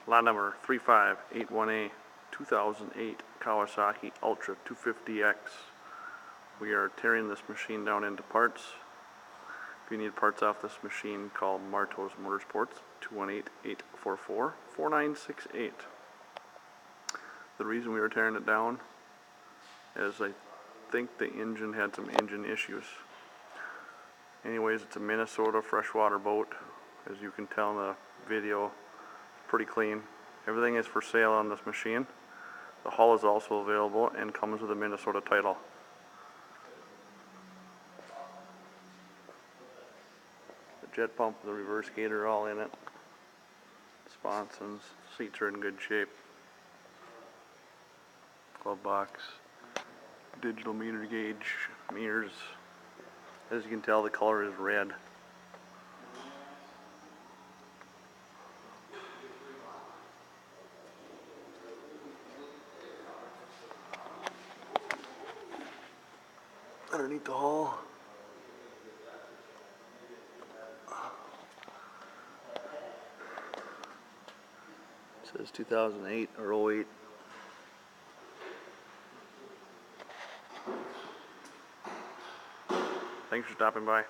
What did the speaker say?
Lot number 35818A, 2008 Kawasaki ULTRA 250X. We are tearing this machine down into parts. If you need parts off this machine, call Martos Motorsports, 218-844-4968. The reason we were tearing it down is I think the engine had some engine issues. Anyways, it's a Minnesota freshwater boat. As you can tell in the video, pretty clean. Everything is for sale on this machine. The hull is also available and comes with a Minnesota title. The jet pump, the reverse gator are all in it. Sponsons, seats are in good shape. Glove box, digital meter gauge, mirrors. As you can tell, the color is red. Underneath the hull, it says 2008 or 08. Thanks for stopping by.